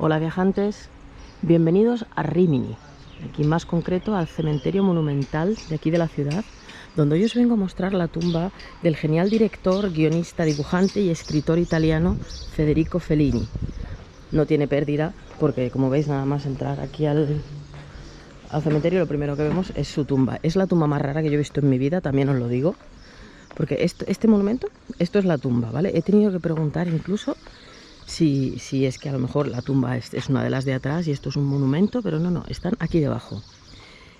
Hola viajantes, bienvenidos a Rímini, aquí más concreto al cementerio monumental de aquí de la ciudad, donde hoy os vengo a mostrar la tumba del genial director, guionista, dibujante y escritor italiano Federico Fellini. No tiene pérdida porque, como veis, nada más entrar aquí al cementerio lo primero que vemos es su tumba. Es la tumba más rara que yo he visto en mi vida, también os lo digo, porque este monumento, esto es la tumba, ¿vale? He tenido que preguntar incluso si es que a lo mejor la tumba es una de las de atrás y esto es un monumento, pero no, están aquí debajo.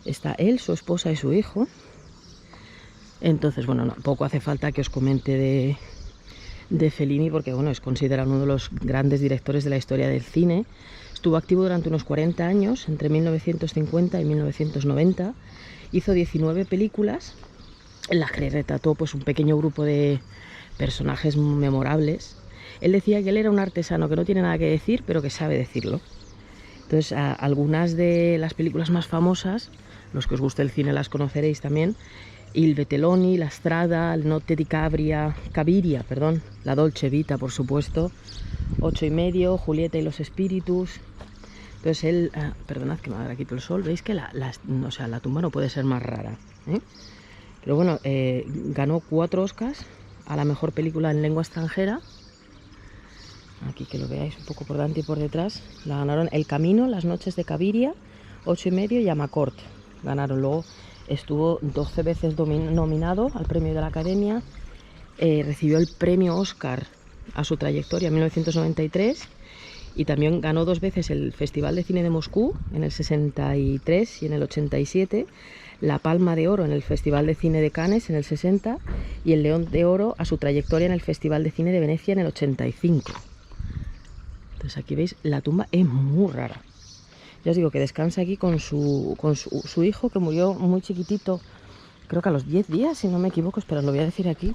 Está él, su esposa y su hijo. Entonces, bueno, no, poco hace falta que os comente de Fellini, porque bueno, es considerado uno de los grandes directores de la historia del cine. Estuvo activo durante unos 40 años, entre 1950 y 1990. Hizo 19 películas en las que retrató pues un pequeño grupo de personajes memorables. Él decía que él era un artesano que no tiene nada que decir, pero que sabe decirlo. Entonces, algunas de las películas más famosas, los que os guste el cine las conoceréis también: Il Vitelloni, La Strada, El Notte di Caviria, La Dolce Vita, por supuesto, 8 y medio, Julieta y los Espíritus. Entonces él, perdonad que me haga quito el sol, veis que la tumba no puede ser más rara, ¿eh? Pero bueno, ganó 4 Oscars a la mejor película en lengua extranjera. Aquí que lo veáis un poco por delante y por detrás. La ganaron El Camino, Las Noches de Caviria, 8 y medio y Amarcord. Ganaron. Luego estuvo 12 veces nominado al premio de la Academia. Recibió el premio Oscar a su trayectoria en 1993 y también ganó 2 veces el Festival de Cine de Moscú en el 63 y en el 87, la Palma de Oro en el Festival de Cine de Cannes en el 60 y el León de Oro a su trayectoria en el Festival de Cine de Venecia en el 85. Entonces aquí veis, la tumba es muy rara. Ya os digo que descansa aquí con su hijo, que murió muy chiquitito, creo que a los 10 días, si no me equivoco. Espera, lo voy a decir aquí.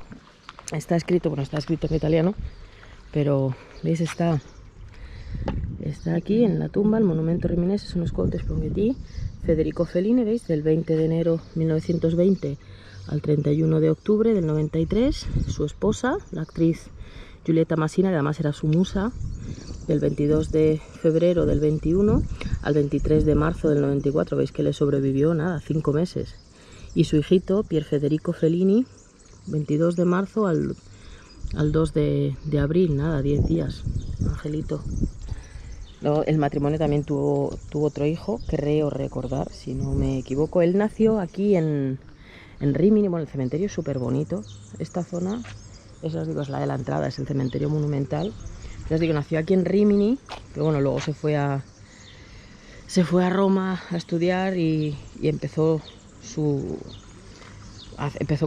Está escrito en italiano, pero veis, está aquí en la tumba, el monumento riminese, sono scolti sprunghetti. Federico Fellini, veis, del 20 de enero 1920 al 31 de octubre del 93. Su esposa, la actriz Giulietta Masina, que además era su musa, del 22 de febrero del 21 al 23 de marzo del 94. Veis que le sobrevivió, nada, 5 meses. Y su hijito, Pier Federico Fellini, 22 de marzo al 2 de abril, nada, 10 días. Angelito. Luego, el matrimonio también tuvo otro hijo, creo recordar, si no me equivoco. Él nació aquí en Rímini. Bueno, el cementerio es súper bonito. Esta zona, esa os digo, es la de la entrada, es el cementerio monumental. Ya os digo, nació aquí en Rímini, pero bueno, luego se fue a Roma a estudiar y empezó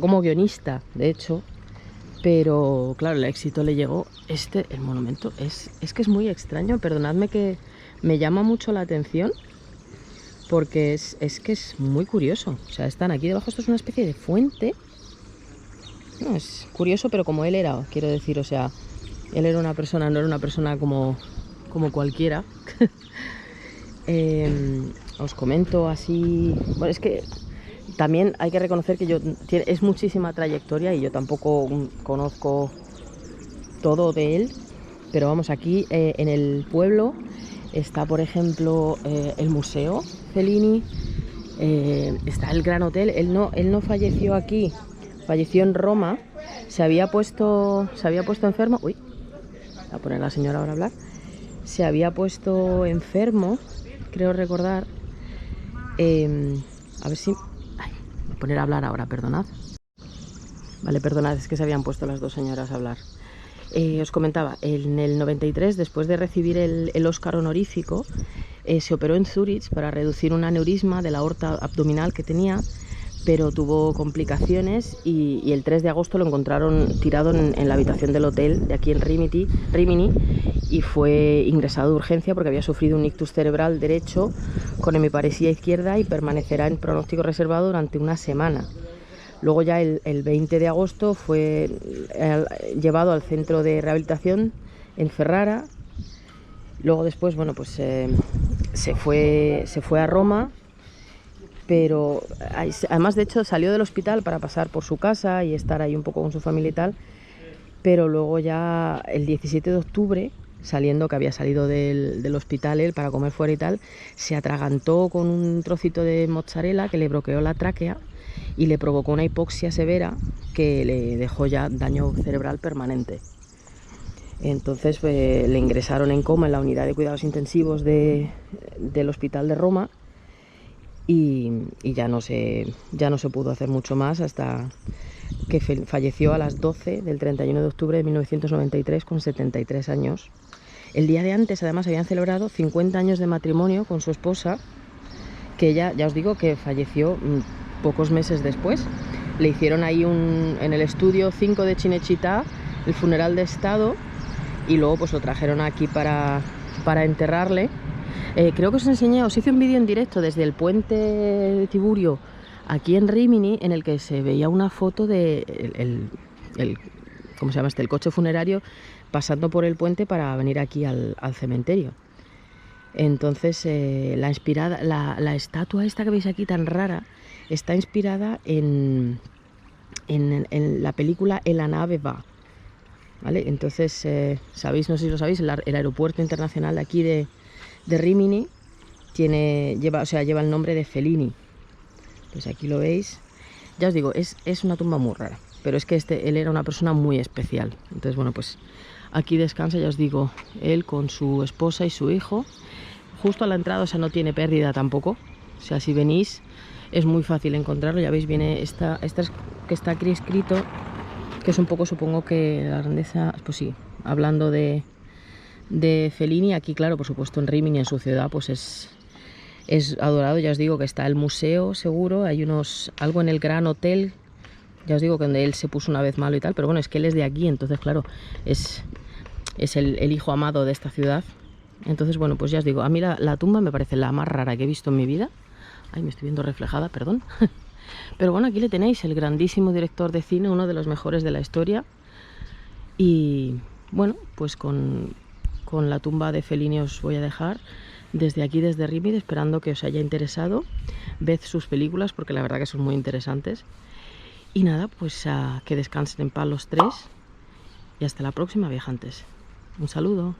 como guionista, de hecho. Pero claro, el éxito le llegó. El monumento es que es muy extraño. Perdonadme que me llama mucho la atención, porque es que es muy curioso. O sea, están aquí debajo, esto es una especie de fuente. No, es curioso, pero como él era, quiero decir, o sea, él era una persona, no era una persona como cualquiera. Os comento así. Bueno, es que también hay que reconocer que es muchísima trayectoria y yo tampoco conozco todo de él. Pero vamos, aquí en el pueblo está, por ejemplo, el Museo Fellini, está el Gran Hotel. Él no falleció aquí, falleció en Roma. Se había puesto enfermo. Uy, voy a poner a la señora ahora a hablar. Se había puesto enfermo, creo recordar. A ver si... voy a poner a hablar ahora, perdonad. Vale, perdonad, es que se habían puesto las dos señoras a hablar. Os comentaba, en el 93, después de recibir el Oscar honorífico, se operó en Zúrich para reducir un aneurisma de la aorta abdominal que tenía, pero tuvo complicaciones y el 3 de agosto lo encontraron tirado en la habitación del hotel de aquí en Rímini, y fue ingresado de urgencia porque había sufrido un ictus cerebral derecho con hemiparesia izquierda y permanecerá en pronóstico reservado durante una semana. Luego ya el 20 de agosto fue llevado al centro de rehabilitación en Ferrara. Luego después, bueno, pues se fue a Roma, pero además, de hecho, salió del hospital para pasar por su casa y estar ahí un poco con su familia y tal. Pero luego ya el 17 de octubre saliendo, que había salido del hospital él para comer fuera y tal, se atragantó con un trocito de mozzarella que le bloqueó la tráquea y le provocó una hipoxia severa que le dejó ya daño cerebral permanente. Entonces le ingresaron en coma en la unidad de cuidados intensivos del hospital de Roma y ya no se pudo hacer mucho más hasta que falleció a las 12 del 31 de octubre de 1993 con 73 años. El día de antes, además, habían celebrado 50 años de matrimonio con su esposa, que ella, ya os digo, que falleció pocos meses después. Le hicieron ahí en el estudio 5 de Cinecittà el funeral de estado y luego pues lo trajeron aquí para enterrarle. Creo que os enseñé, os hice un vídeo en directo desde el puente de Tiburio aquí en Rimini, en el que se veía una foto de ¿cómo se llama este? El coche funerario pasando por el puente para venir aquí al cementerio. Entonces la estatua esta que veis aquí tan rara está inspirada en la película El la nave va, ¿vale? Entonces sabéis, no sé si lo sabéis, el aeropuerto internacional de aquí de Rimini lleva el nombre de Fellini. Pues aquí lo veis. Ya os digo, es una tumba muy rara, pero es que él era una persona muy especial. Entonces, bueno, pues aquí descansa, ya os digo, él con su esposa y su hijo. Justo a la entrada, o sea, no tiene pérdida tampoco. O sea, si venís, es muy fácil encontrarlo. Ya veis, viene esta que está aquí escrito, que es un poco, supongo que la grandeza, pues sí, hablando de Fellini. Aquí, claro, por supuesto, en Rimini, en su ciudad, pues es adorado. Ya os digo que está el museo, seguro. Hay algo en el Gran Hotel, ya os digo que donde él se puso una vez malo y tal, pero bueno, es que él es de aquí, entonces claro, es el hijo amado de esta ciudad. Entonces, bueno, pues ya os digo, a mí la tumba me parece la más rara que he visto en mi vida. Ay, me estoy viendo reflejada, perdón. Pero bueno, aquí le tenéis, el grandísimo director de cine, uno de los mejores de la historia. Y bueno, pues con la tumba de Fellini os voy a dejar desde aquí, desde Rimini, esperando que os haya interesado. Ved sus películas porque la verdad que son muy interesantes. Y nada, pues que descansen en paz los tres y hasta la próxima, viajantes. Un saludo.